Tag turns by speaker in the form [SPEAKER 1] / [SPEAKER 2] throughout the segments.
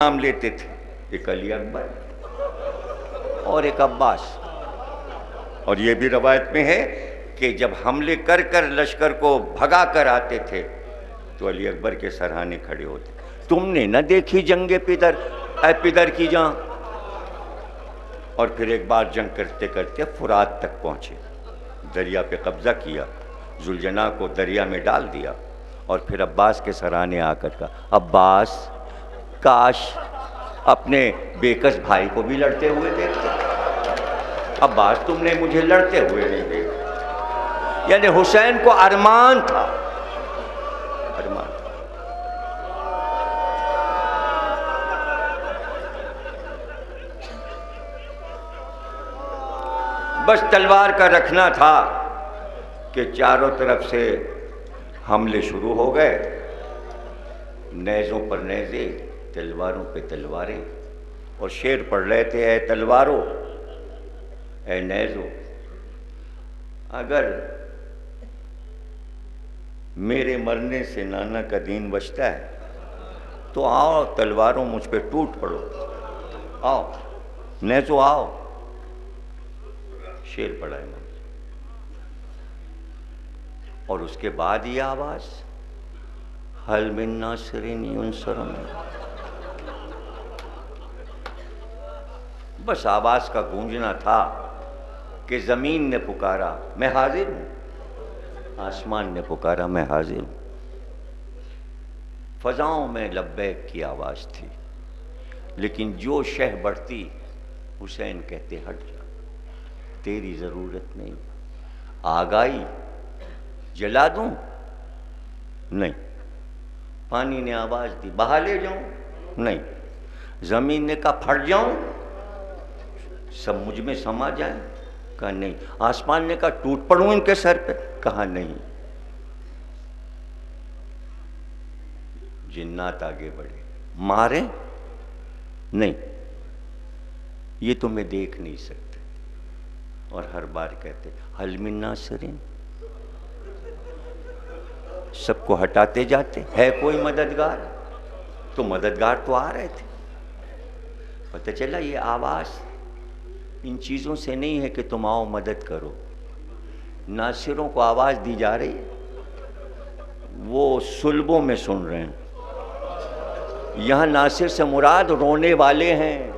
[SPEAKER 1] نام لیتے تھے، ایک علی اکبر اور ایک عباس. اور یہ بھی روایت میں ہے کہ جب حملے کر کر لشکر کو بھگا کر آتے تھے تو علی اکبر کے سرہانے کھڑے ہوتے. تم نے نہ دیکھی جنگ پدر، اے پدر کی جان. اور پھر ایک بار جنگ کرتے کرتے فرات تک پہنچے، دریا پہ قبضہ کیا، ذوالجناح کو دریا میں ڈال دیا. اور پھر عباس کے سرہانے آ کر کہا، عباس کاش اپنے بیکس بھائی کو بھی لڑتے ہوئے دیکھتے. عباس تم نے مجھے لڑتے ہوئے نہیں دیکھا. یعنی حسین کو ارمان تھا، ارمان تھا. بس تلوار کا رکھنا تھا کہ چاروں طرف سے حملے شروع ہو گئے، نیزوں پر نیزے، تلواروں پہ تلواریں. اور شعر پڑھ رہے تھے، اے تلواروں اے نیزوں، اگر میرے مرنے سے نانا کا دین بچتا ہے تو آؤ تلواروں مجھ پہ ٹوٹ پڑو، آؤ نیزوں آؤ. شعر پڑھا ہے میں. اور اس کے بعد یہ آواز، حل من ناصر ینصرنی. بس آواز کا گونجنا تھا کہ زمین نے پکارا میں حاضر ہوں، آسمان نے پکارا میں حاضر ہوں. فضاؤں میں لبیک کی آواز تھی، لیکن جو شہ بڑھتی حسین کہتے ہٹ جا، تیری ضرورت نہیں. آگائی جلا دوں؟ نہیں. پانی نے آواز دی بہا لے جاؤں؟ نہیں. زمین نے کہا پھٹ جاؤں سب مجھ میں سما جائیں؟ کہا نہیں. آسمان نے کہا ٹوٹ پڑوں ان کے سر پہ؟ کہا نہیں. جنات آگے بڑھے، مارے نہیں، یہ تمہیں دیکھ نہیں سکتے. اور ہر بار کہتے حل من ناصر، سب کو ہٹاتے جاتے. ہے کوئی مددگار؟ تو مددگار تو آ رہے تھے. پتہ چلا یہ آواز ان چیزوں سے نہیں ہے کہ تم آؤ مدد کرو. ناصروں کو آواز دی جا رہی ہے، وہ صلبوں میں سن رہے ہیں. یہاں ناصر سے مراد رونے والے ہیں.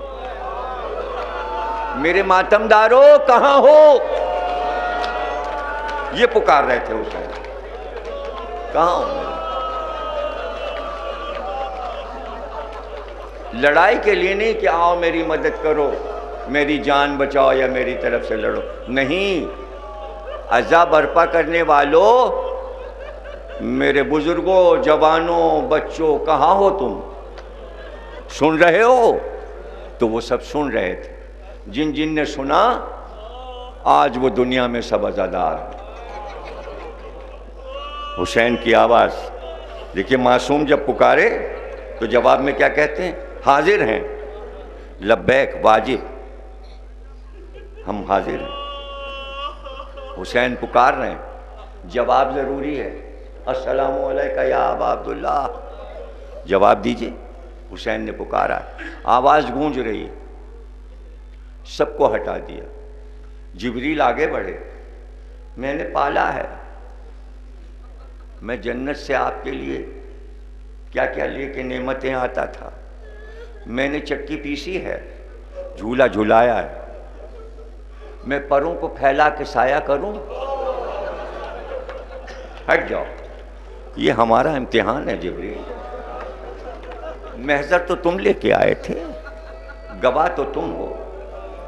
[SPEAKER 1] میرے ماتم دارو کہاں ہو، یہ پکار رہے تھے اس وقت. کہاں ہو؟ لڑائی کے لیے نہیں کہ آؤ میری مدد کرو، میری جان بچاؤ یا میری طرف سے لڑو. نہیں. عزا برپا کرنے والوں، میرے بزرگوں، جوانوں، بچوں کہاں ہو تم؟ سن رہے ہو؟ تو وہ سب سن رہے تھے. جن جن نے سنا آج وہ دنیا میں سب عزادار ہیں. حسین کی آواز دیکھیے، معصوم جب پکارے تو جواب میں کیا کہتے ہیں؟ حاضر ہیں، لبیک واجب، ہم حاضر ہیں. حسین پکار رہے ہیں، جواب ضروری ہے. السلام علیکم یا ابا عبداللہ، جواب دیجئے. حسین نے پکارا، آواز گونج رہی، سب کو ہٹا دیا. جبریل آگے بڑھے، میں نے پالا ہے، میں جنت سے آپ کے لیے کیا کیا لے کے نعمتیں آتا تھا. میں نے چکی پیسی ہے، جھولا جھلایا ہے، میں پروں کو پھیلا کے سایہ کروں؟ ہٹ جاؤ. یہ ہمارا امتحان ہے جبریل. محضر تو تم لے کے آئے تھے، گواہ تو تم ہو،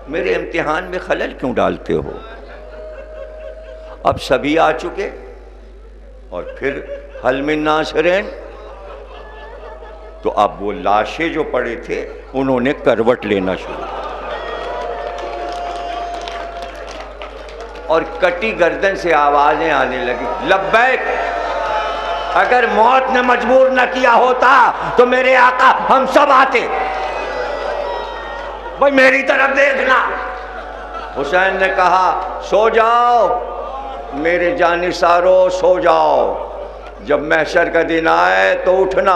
[SPEAKER 1] میرے امتحان میں خلل کیوں ڈالتے ہو؟ اب سبھی آ چکے. اور پھر حل من ناصرین، تو اب وہ لاشیں جو پڑے تھے انہوں نے کروٹ لینا شروع کیا، اور کٹی گردن سے آوازیں آنے لگی، لبیک. اگر موت نے مجبور نہ کیا ہوتا تو میرے آقا ہم سب آتے. بھائی میری طرف دیکھنا. حسین نے کہا سو جاؤ میرے جانثارو، سو جاؤ. جب محشر کا دن آئے تو اٹھنا،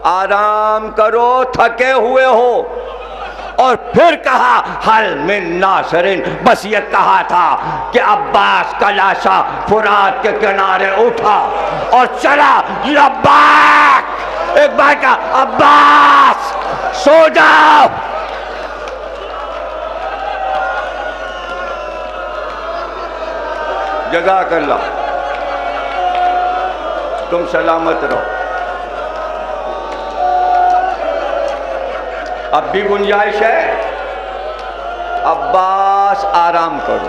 [SPEAKER 1] آرام کرو، تھکے ہوئے ہو. اور پھر کہا حل من ناصرین، بس یہ کہا تھا کہ عباس کا لاشا فرات کے کنارے اٹھا اور چلا. لبیک، ایک بار کہا عباس سو جاؤ. جزاک اللہ، تم سلامت رہو. اب بھی گنجائش ہے. عباس آرام کرو.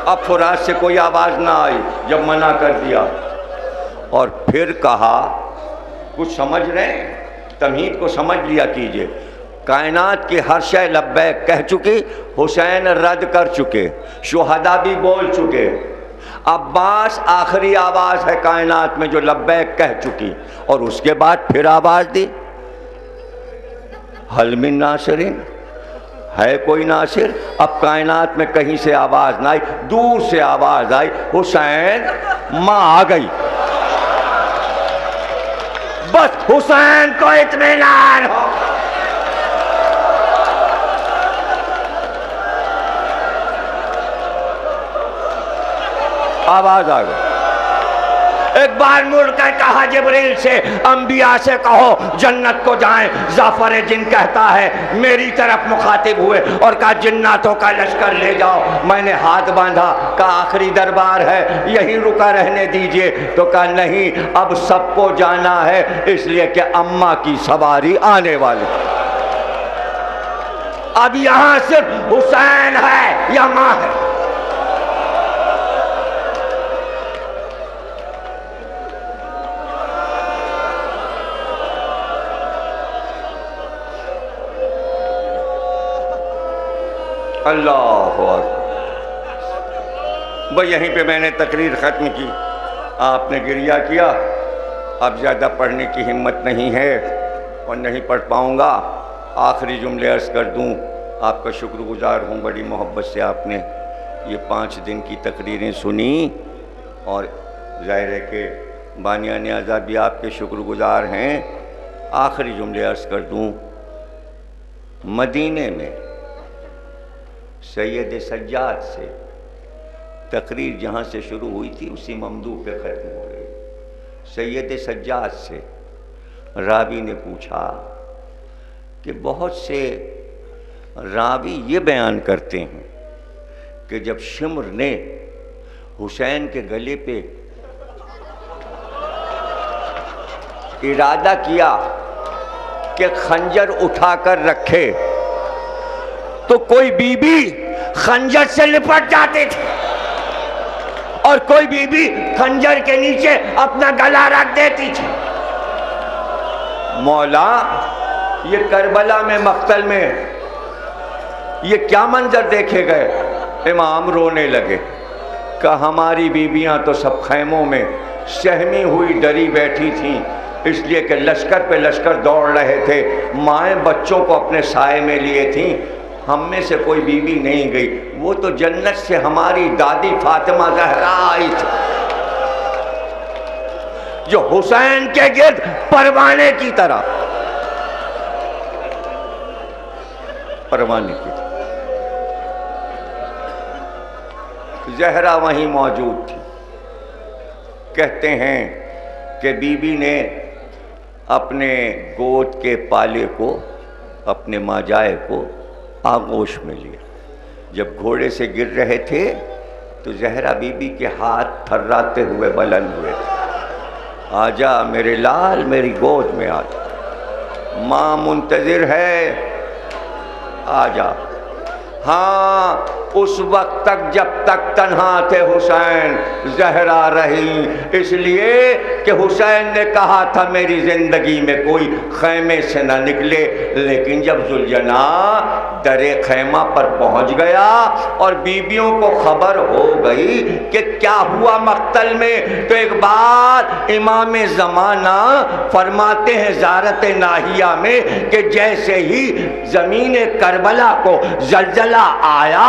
[SPEAKER 1] اب فرات سے کوئی آواز نہ آئی جب منع کر دیا. اور پھر کہا، کچھ سمجھ رہے ہیں؟ تمہید کو سمجھ لیا کیجئے. کائنات کی ہر شے لبیک کہہ چکی، حسین رد کر چکے، شہداء بھی بول چکے. عباس آخری آواز ہے کائنات میں جو لبیک کہہ چکی. اور اس کے بعد پھر آواز دی، حل من ناصرین، ہے کوئی ناصر؟ اب کائنات میں کہیں سے آواز نہ آئی، دور سے آواز آئی، حسین ماں آ گئی. بس حسین کو اطمینان ہو. آواز آ گئی. ایک بار مڑ کر کہا جبریل سے، انبیاء سے کہو جنت کو جائیں. جعفر جن کہتا ہے میری طرف مخاطب ہوئے اور کہا جناتوں کا لشکر لے جاؤ. میں نے ہاتھ باندھا، کہا آخری دربار ہے یہیں رکا رہنے دیجئے. تو کہا نہیں، اب سب کو جانا ہے، اس لیے کہ اماں کی سواری آنے والی. اب یہاں صرف حسین ہے یا ماں ہے؟ اللہ اکبر. بھئی یہیں پہ میں نے تقریر ختم کی، آپ نے گریہ کیا. اب زیادہ پڑھنے کی ہمت نہیں ہے اور نہیں پڑھ پاؤں گا. آخری جملے عرض کر دوں، آپ کا شکر گزار ہوں، بڑی محبت سے آپ نے یہ 5 دن کی تقریریں سنی. اور ظاہر ہے کہ بانیان اعضا بھی آپ کے شکر گزار ہیں. آخری جملے عرض کر دوں، مدینے میں سید سجاد سے تقریر جہاں سے شروع ہوئی تھی اسی ممدوح پہ ختم ہو گئی. سید سجاد سے راوی نے پوچھا کہ بہت سے راوی یہ بیان کرتے ہیں کہ جب شمر نے حسین کے گلے پہ ارادہ کیا کہ خنجر اٹھا کر رکھے تو کوئی بی بی خنجر سے لپٹ جاتے تھے اور کوئی بی بی خنجر کے نیچے اپنا گلا رکھ دیتی تھی. مولا، یہ کربلا میں مقتل میں یہ کیا منظر دیکھے گئے؟ امام رونے لگے. کہ ہماری بیویاں تو سب خیموں میں سہمی ہوئی ڈری بیٹھی تھیں، اس لیے کہ لشکر پہ لشکر دوڑ رہے تھے. مائیں بچوں کو اپنے سائے میں لیے تھیں. ہم میں سے کوئی بیوی نہیں گئی. وہ تو جنت سے ہماری دادی فاطمہ زہرا آئی تھی جو حسین کے گرد پروانے کی طرح، پروانے کی طرح زہرا وہیں موجود تھی. کہتے ہیں کہ بی بی نے اپنے گود کے پالے کو، اپنے ماجائے کو آغوش میں لیا. جب گھوڑے سے گر رہے تھے تو زہرا بی بی کے ہاتھ تھراتے ہوئے بلند ہوئے تھے. آجا میرے لال، میری گود میں آجا، ماں منتظر ہے، آجا. ہاں، اس وقت تک جب تک تنہا تھے حسین، زہرا رہی، اس لیے کہ حسین نے کہا تھا میری زندگی میں کوئی خیمے سے نہ نکلے. لیکن جب ذوالجناح درے خیمہ پر پہنچ گیا اور بیویوں کو خبر ہو گئی کہ کیا ہوا مقتل میں، تو ایک بار امام زمانہ فرماتے ہیں زیارت ناہیہ میں کہ جیسے ہی زمین کربلا کو زلزلہ آیا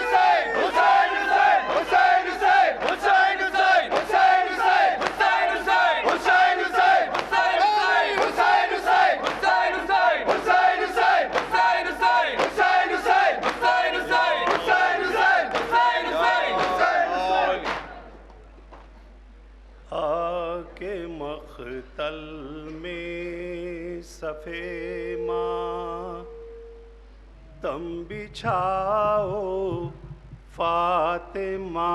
[SPEAKER 2] تم بچھاؤ فاطمہ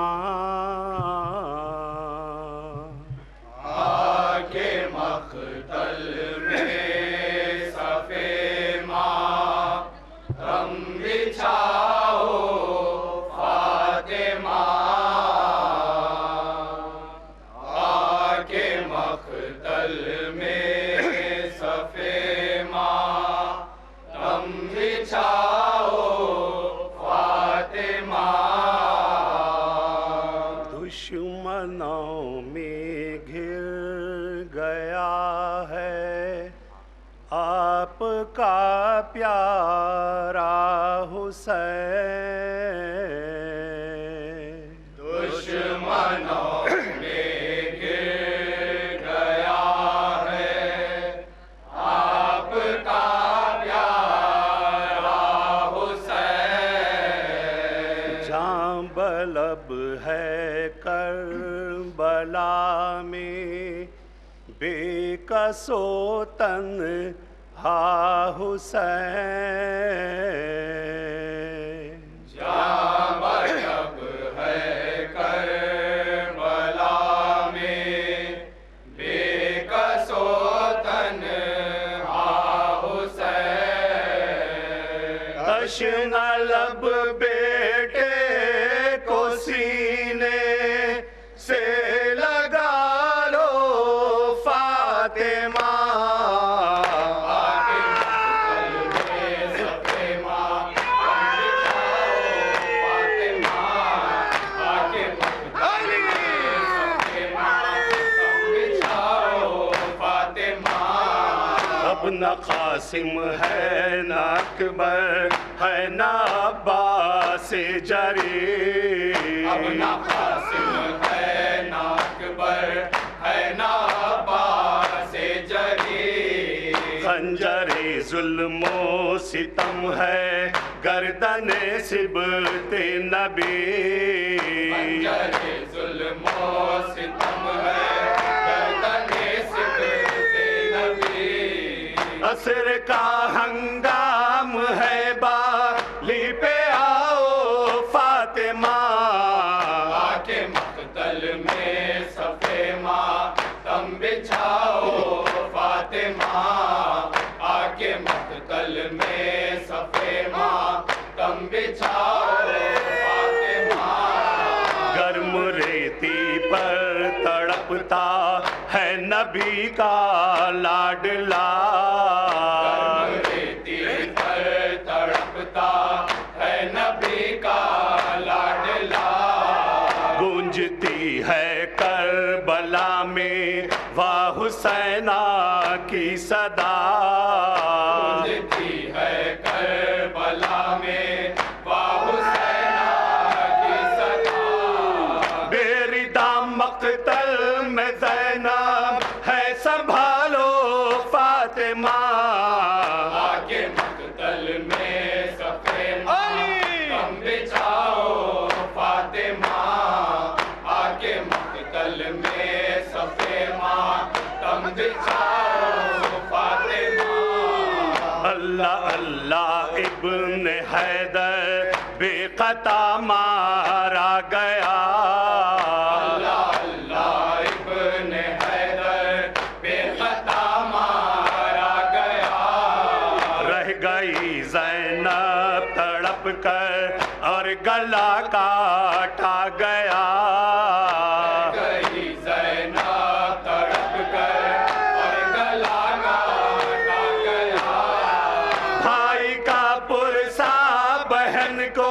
[SPEAKER 3] آکے مقتل میں صفِ ماں تم بچھاؤ فاطمہ آکے مقتل میں صفِ ماں تم بچھاؤ فاطمہ
[SPEAKER 2] دشمنوں میں گھر گیا ہے آپ کا پیارا حسین
[SPEAKER 3] دشمنوں میں گر گیا ہے آپ کا پیارا حسین
[SPEAKER 2] جاں بلب ہے کربلا میں بے کس و تنہا حسین
[SPEAKER 3] جاں بلب ہے کربلا میں بے کس و تنہا حسین
[SPEAKER 2] تشنہ لب بیٹے کو سینے سے لگا لو فاطمہ اب نہ قاسم ہے نہ اکبر ہے نہ عباس جری
[SPEAKER 3] اب نہ قاسم ہے نہ اکبر ہے نہ عباس جری
[SPEAKER 2] خنجر ظلم و ستم ہے گردن سبط نبی
[SPEAKER 3] خنجر ظلم و ستم ہے گردن سبط نبی
[SPEAKER 2] عصر کا ہنگام ہے بالی پہ آؤ فاطمہ
[SPEAKER 3] آکے مقتل میں صفِ ماں تم بچھاؤ فاطمہ آکے مقتل میں صفِ ماں تم بچھاؤ فاطمہ
[SPEAKER 2] گرم ریتی پر تڑپتا ہے نبی کا لاڈلا
[SPEAKER 3] ریتی پر تڑپتا ہے نبی کا لاڈلا
[SPEAKER 2] گونجتی ہے کربلا میں واہ حسینہ کی صدا
[SPEAKER 3] گونجتی ہے کربلا میں واہ حسینہ کی صدا
[SPEAKER 2] میری دام مقتل میں زینب ہے سنبھالو فاطمہ
[SPEAKER 3] آکے مقتل میں صفِ ماں تم بچھاؤ فاطمہ آکے مقتل میں صفِ ماں تم بچھاؤ فاطمہ
[SPEAKER 2] اللہ اللہ ابن حیدر بے قطع مارا گیا
[SPEAKER 3] اللہ اللہ ابن حیدر بے خطا مارا گیا
[SPEAKER 2] رہ گئی زینب تڑپ کر اور گلا کاٹا گیا
[SPEAKER 3] گئی زینب تڑپ کر اور گلا کاٹا گیا
[SPEAKER 2] بھائی کا پرسا بہن کو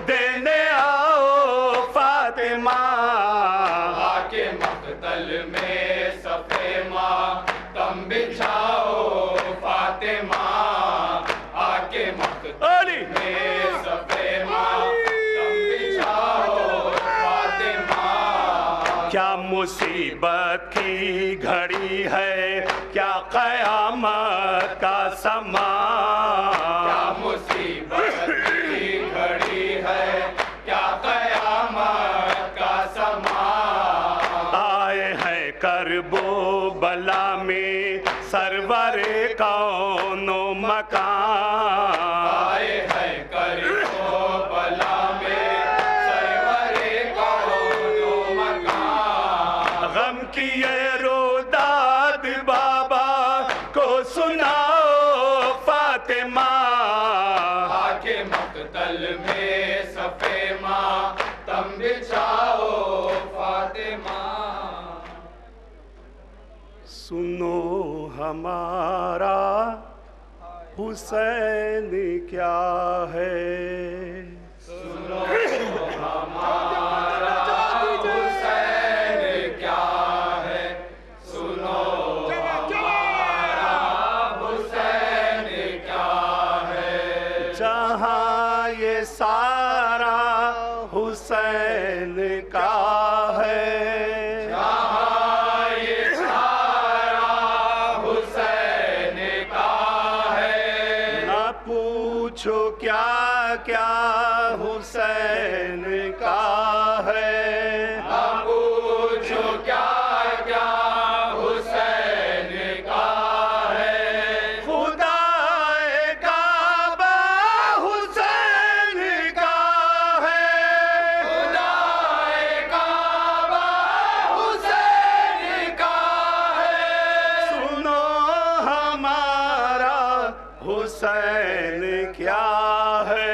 [SPEAKER 2] دینے آؤ فاطمہ
[SPEAKER 3] آکے مقتل میں صفِ ماں تم بچھاؤ فاطمہ آکے مقتل میں صفِ ماں تم بچھاؤ فاطمہ
[SPEAKER 2] کیا مصیبت کی گھڑی ہے کیا قیامت کا سما
[SPEAKER 3] کیا مصیبت کی گھڑی ہے کیا قیامت کا سما
[SPEAKER 2] آئے ہیں کرب و بلا میں سرور کون و مکان
[SPEAKER 3] آئے ہے مقتل میں صفے ماتم بچھاؤ فاطمہ.
[SPEAKER 2] سنو ہمارا حسین کیا ہے،
[SPEAKER 3] سنو ہمارا حسین کیا ہے، سنو ہمارا حسین کیا ہے.
[SPEAKER 2] جہاں یہ سارا حسین کا ہے،
[SPEAKER 3] جہاں یہ سارا حسین کا ہے.
[SPEAKER 2] نہ پوچھو کیا کیا حسین کا ہے،
[SPEAKER 3] نہ پوچھو کیا کیا حسین کا ہے.
[SPEAKER 2] خدا کعبہ حسین کا ہے،
[SPEAKER 3] خدائے کعبہ حسین کا ہے.
[SPEAKER 2] سنو ہمارا حسین کیا ہے،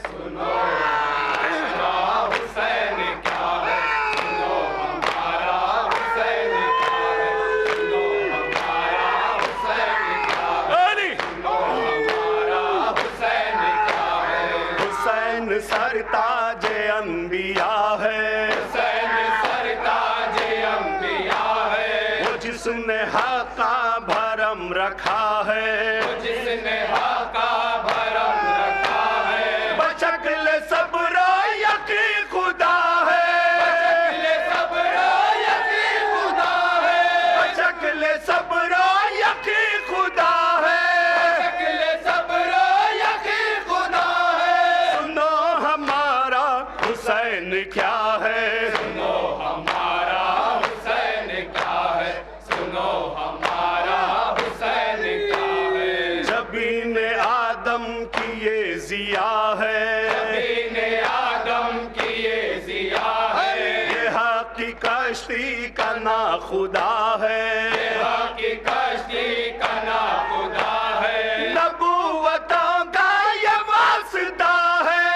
[SPEAKER 3] سنو ہمارا حسین کیا ہے، سنو ہمارا حسین کیا ہے، سنو ہمارا حسین کیا ہے،
[SPEAKER 2] علی
[SPEAKER 3] سنو ہمارا حسین کیا ہے.
[SPEAKER 2] حسین سرتاج انبیاء ہے،
[SPEAKER 3] حسین سرتاج انبیاء ہے.
[SPEAKER 2] وہ جس نے حق کا بھرم رکھا ہے،
[SPEAKER 3] جس نے حق کا بھرم رکھا ہے.
[SPEAKER 2] بشکل صبر و یقین خدا ہے،
[SPEAKER 3] شکل صبر و یقین خدا ہے.
[SPEAKER 2] بشکل صبر و یقین خدا ہے.
[SPEAKER 3] شکل صبر و یقین خدا ہے.
[SPEAKER 2] سنو ہمارا حسین کیا ہے،
[SPEAKER 3] سنو ہمارا حسین کیا ہے، سنو ہمارا حسین کیا ہے.
[SPEAKER 2] جبین آدم کی یہ ضیا ہے،
[SPEAKER 3] بین آدم کی یہ ضیا ہے.
[SPEAKER 2] یہ حق کی کشتی کا نا خدا ہے،
[SPEAKER 3] حق کی کشتی کا نا خدا ہے.
[SPEAKER 2] نبوتوں کا یہ واسطہ ہے،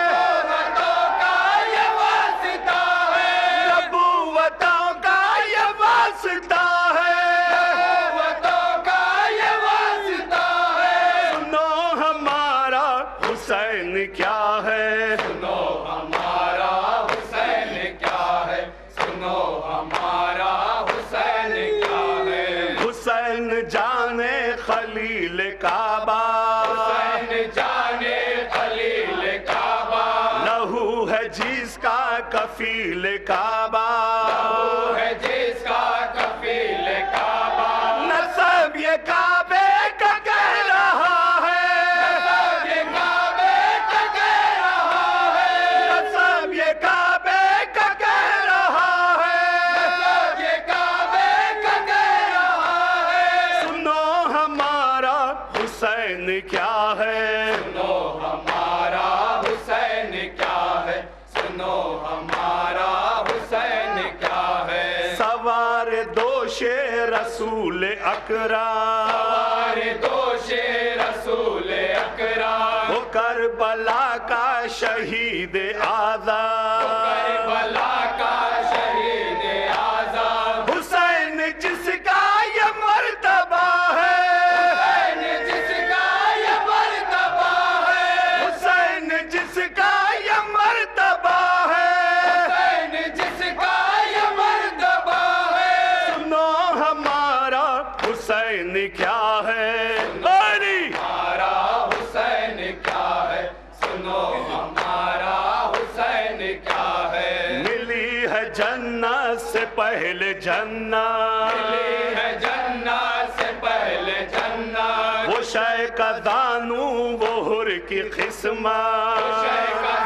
[SPEAKER 3] نبوتوں کا یہ واسطہ ہے.
[SPEAKER 2] نبوتوں کا یہ واسطہ ہے.
[SPEAKER 3] نبوتوں کا یہ واسطہ ہے.
[SPEAKER 2] سنو ہمارا حسین کیا ہے،
[SPEAKER 3] سنو ہمارا حسین کیا ہے، سنو ہمارا حسین کیا ہے.
[SPEAKER 2] حسین جانے خلیل کعبہ،
[SPEAKER 3] حسین جانے خلیل کعبہ.
[SPEAKER 2] لہو ہے جس کا کفیل کعبہ،
[SPEAKER 3] وہ ہے جس کا کفیل کعبہ.
[SPEAKER 2] نسب یہ کعبے کا کہہ رہا ہے،
[SPEAKER 3] یہ کعبے کا کہہ رہا ہے.
[SPEAKER 2] نسب یہ کعبے کا کہہ رہا ہے.
[SPEAKER 3] یہ کعبے کا کہہ رہا ہے.
[SPEAKER 2] سنو ہمارا حسین کیا ہے،
[SPEAKER 3] سنو ہمارا حسین کیا ہے، سنو ہمارا حسین کیا ہے.
[SPEAKER 2] سوار دوش رسول اکرم،
[SPEAKER 3] سوار دوش رسول اکرم.
[SPEAKER 2] وہ کربلا کا شہید آزاد،
[SPEAKER 3] کربلا کا شہید آزاد.
[SPEAKER 2] حسین جس کا یہ مرتبہ ہے،
[SPEAKER 3] حسین جس کا یہ مرتبہ ہے.
[SPEAKER 2] حسین جس کا یہ مرتبہ ہے.
[SPEAKER 3] حسین جس کا یہ مرتبہ ہے.
[SPEAKER 2] سنو ہمارا حسین کیا ہے، علی
[SPEAKER 3] ہمارا حسین کیا ہے، سنو ہمارا حسین کیا ہے.
[SPEAKER 2] ملی ہے جنت سے پہلے جنت،
[SPEAKER 3] ملی ہے جنت سے پہلے جنت.
[SPEAKER 2] وہ شے کا دانو وہ حر کی قسمت،
[SPEAKER 3] شے کا